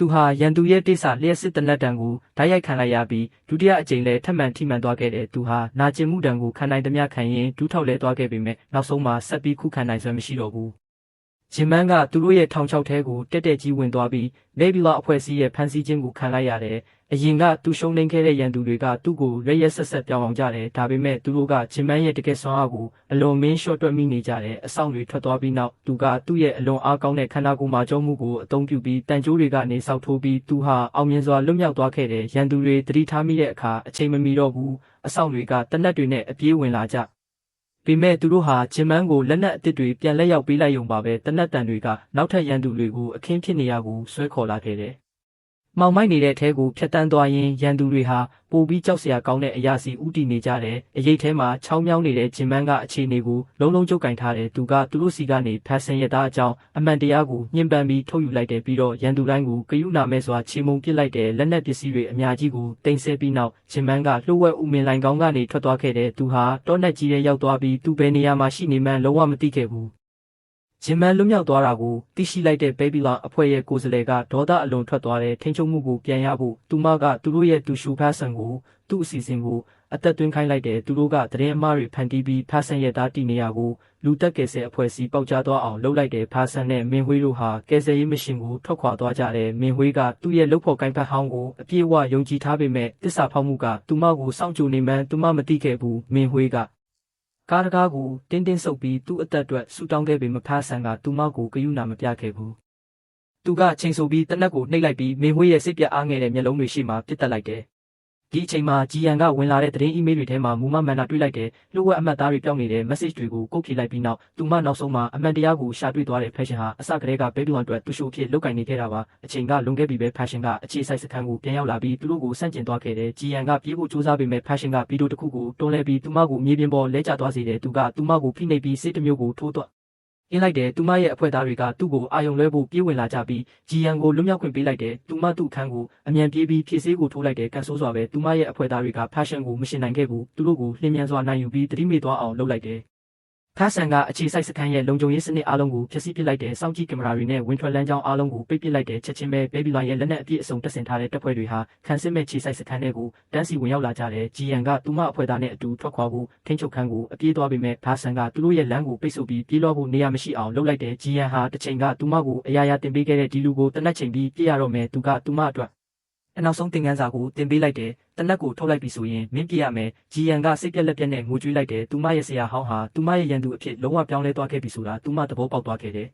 သူဟာရန်သူရဲ့တိဆာလျှက်စစ်တနတ်တံကိုဓာတ်ရိုက်ခံလိုက်ရပြီးဒုတိယအကြိမ်လည်းထပ်မံထိမှန်သွားခဲ့တဲ့သူဟာနာကျင်မှုတံကိုခံနိုင်သမျှခံရင်ဒူးထောက်လဲသွားခဲ့ပေမဲ့နောက်ဆုံးမှာဆက်ပြီးခုခံနိုင်စွမ်းမရှိတော့ဘူးဂျင်မန်ကသူတို့ရဲ့ထောင်ချောက်ထဲကိုတက်တက်ကြီးဝင်သွားပြီးလေဘီလာအဖွဲ့အစည်းရဲ့ဖန်ဆီးခြင်းကိုခံလိုက်ရတယ်။အရင်ကသူရှုံးနိမ့်ခဲ့တဲ့ရန်သူတွေကသူ့ကိုရက်ရက်ဆက်ဆက်ပြောင်းအောင်ကြတယ်။ဒါပေမဲ့သူတို့ကဂျင်မန်ရဲ့တကယ်ဆွမ်းအားကိုအလွန်မင်းရှော့တွက်မိနေကြတယ်။အဆောင်တွေထွက်သွားပြီးနောက်သူကသူ့ရဲ့အလွန်အားကောင်းတဲ့ခန္ဓာကိုယ်မှာကြောမှုကိုအသုံးပြုပြီးတန်ကြိုးတွေကနေဆောက်ထိုးပြီးသူဟာအောင်မြင်စွာလွတ်မြောက်သွားခဲ့တဲ့ရန်သူတွေသတိထားမိတဲ့အခါအချိန်မမီတော့ဘူး။အဆောင်တွေကတနက်တွေနဲ့အပြေးဝင်လာကြပေမဲ့သူတို့ဟာဂျင်မန်ကိုလက်နက်အသစ်တွေပြန်လက်ရောက်ပေးလိုက်ရုံပါပဲတနက်တန်တွေကနောက်ထပ်ရန်သူတွေကိုအခင်းဖြစ်နေရကိုဆွဲခေါ်လာခဲ့တယ်။မှောင်မိုက်နေတဲ့အထဲကိုဖျက်တမ်းသွားရင်ရန်သူတွေဟာပိုပြီးကြောက်စရာကောင်းတဲ့အရာစီဥတီနေကြတယ်။အရေးထဲမှာချောင်းမြောင်းနေတဲ့ဂျင်မန်ကအခြေအနေကိုလုံးလုံးကျုပ်ကင်ထားတယ်။သူကသူတို့စီကနေဖတ်ဆင်ရသားအကြောင်းအမှန်တရားကိုညှဉ်းပန်းပြီးထုတ်ယူလိုက်တယ်ပြီးတော့ရန်သူတိုင်းကိုကယူနာမဲစွာချေမှုန်ပစ်လိုက်တဲ့လက်နက်ပစ္စည်းတွေအများကြီးကိုတင်ဆက်ပြီးနောက်ဂျင်မန်ကလှုပ်ဝက်ဥမင်လိုင်ကောင်းကနေထွက်သွားခဲ့တဲ့သူဟာတောနက်ကြီးထဲရောက်သွားပြီးသူဘယ်နေရာမှာရှိနေမှန်းလုံးဝမသိခဲ့ဘူး။ဂျင်မန်လွတ်မြောက်သွားတာကိုသိရှိလိုက်တဲ့ဘေဘီလာအဖွဲ့ရဲ့ကိုယ်စားလှယ်ကဒေါသအလွန်ထွက်သွားတဲ့ထိန်းချုပ်မှုကိုပြန်ရဖို့သူမကသူတို့ရဲ့တူရှူဖတ်ဆန်ကိုသူ့အစီအစဉ်ကိုအသက်သွင်းခိုင်းလိုက်တဲ့သူတို့ကသတင်းအမှားတွေဖန်တီးပြီးဖတ်ဆန်ရဲ့သားတီနေရကိုလူတက်ကယ်ဆယ်အဖွဲ့အစည်းပေါက်ကြားသွားအောင်လုပ်လိုက်တဲ့ဖတ်ဆန်နဲ့မင်းဝေးတို့ဟာကယ်ဆယ်ရေးမရှင်ကိုထွက်ခွာသွားကြတယ်မင်းဝေးကသူ့ရဲ့လုပ်ဖို့ကိုင်းဖက်ဟောင်းကိုအပြည့်အဝယုံကြည်ထားပေမဲ့တစ္ဆာဖောက်မှုကသူမကိုစောင့်ကြိုနေမှန်းသူမမသိခဲ့ဘူးမင်းဝေးကကားတကားကိုတင်းတင်းဆုပ်ပြီးသူ့အသက်အတွက်ဆူတောင်းခဲ့ပေမဖားဆန်ကသူမကိုကယူနာမပြခဲ့ဘူး။သူကချိန်ဆပြီးတနက်ကိုနှိပ်လိုက်ပြီးမင်းဝေးရဲ့စိတ်ပြအားငယ်တဲ့မျက်လုံးတွေရှိမှပြစ်တက်လိုက်တယ်။ဒီအချိန်မှာဂျီယန်ကဝင်လာတဲ့သတင်းအီးမေးလ်တွေထဲမှာမူမမန်နာတွေ့လိုက်တဲ့လှုပ်ဝက်အမှတ်သားတွေပြောင်းနေတဲ့ message တွေကိုကုတ်ဖြေလိုက်ပြီးနောက်သူမနောက်ဆုံးမှာအမှန်တရားကိုရှာတွေ့သွားတဲ့ fashion ဟာအစကတည်းကဘေဘီလွန်အတွက်သူ့ရှိုးဖြစ်လုတ်ကင်နေခဲ့တာပါအချိန်ကလွန်ခဲ့ပြီပဲ fashion ကအခြေစိုက်စခန်းကိုပြန်ရောက်လာပြီးသူတို့ကိုစန့်ကျင်သွားခဲ့တယ်ဂျီယန်ကပြေးဖို့ကြိုးစားပေမဲ့ fashion ကဗီဒီယိုတစ်ခုကိုတွန်းလှဲပြီးသူမကိုမြေပြင်ပေါ်လဲကျသွားစေတယ်သူကသူမကိုဖိနှိပ်ပြီးစစ်တမျိုးကိုထိုးသွားအင်းလိုက်တယ်သူမရဲ့အဖွဲ့သားတွေကသူ့ကိုအာယုံလွဲဖို့ပြေးဝင်လာကြပြီးဂျီယန်ကိုလွတ်မြောက်ခွင့်ပေးလိုက်တယ်သူမသူ့အခန်းကိုအမြန်ပြေးပြီးဖြည့်ဆည်းကိုထိုးလိုက်တယ်ကန်ဆိုးစွာပဲသူမရဲ့အဖွဲ့သားတွေကဖက်ရှင်ကိုမရှင်နိုင်ခဲ့ဘူးသူတို့ကိုလျင်မြန်စွာနိုင်ယူပြီးတတိမေသွားအောင်လုပ်လိုက်တယ်ဖက်ဆန်ကအခြေစိုက်စခန်းရဲ့လုံခြုံရေးစနစ်အားလုံးကိုဖျက်ဆီးပစ်လိုက်တယ်စောင့်ကြည့်ကင်မရာတွေနဲ့ဝင်ထွက်လမ်းကြောင်းအားလုံးကိုပိတ်ပစ်လိုက်တယ်ချက်ချင်းပဲဘေဘီလွန်ရဲ့လက်နက်အပြည့်အစုံတပ်ဆင်ထားတဲ့တပ်ဖွဲ့တွေဟာခံစစ်မဲ့ခြေစိုက်စခန်းတွေကိုတန်းစီဝင်ရောက်လာကြတယ်ဂျီယန်ကသူမအဖွဲ့သားနဲ့အတူထွက်ခွာဖို့ထိန်းချုပ်ခန်းကိုအပြေးသွားပေမဲ့ဖက်ဆန်ကသူတို့ရဲ့လမ်းကိုပိတ်ဆို့ပြီးပြေးလွှားဖို့နေရာမရှိအောင်လုပ်လိုက်တယ်ဂျီယန်ဟာတစ်ချိန်ကသူမကိုအရာရာတင်ပေးခဲ့တဲ့ဒီလူကိုတနက်ချိန်ပြီးပြရတော့မယ်သူကသူမအတွက်အနောက်ဆုံးသင်ခန်းစာကိုတင်ပေးလိုက်တယ်တနက်ကိုထုတ်လိုက်ပြီဆိုရင်မင်းပြရမယ်ဂျီယန်ကစိတ်ပြက်လက်ပြက်နဲ့ငိုကြွေးလိုက်တယ်သူမရဲ့ဆရာဟောင်းဟာသူမရဲ့ရန်သူအဖြစ်လုံးဝပြောင်းလဲသွားခဲ့ပြီဆိုတာသူမသဘောပေါက်သွားခဲ့တယ်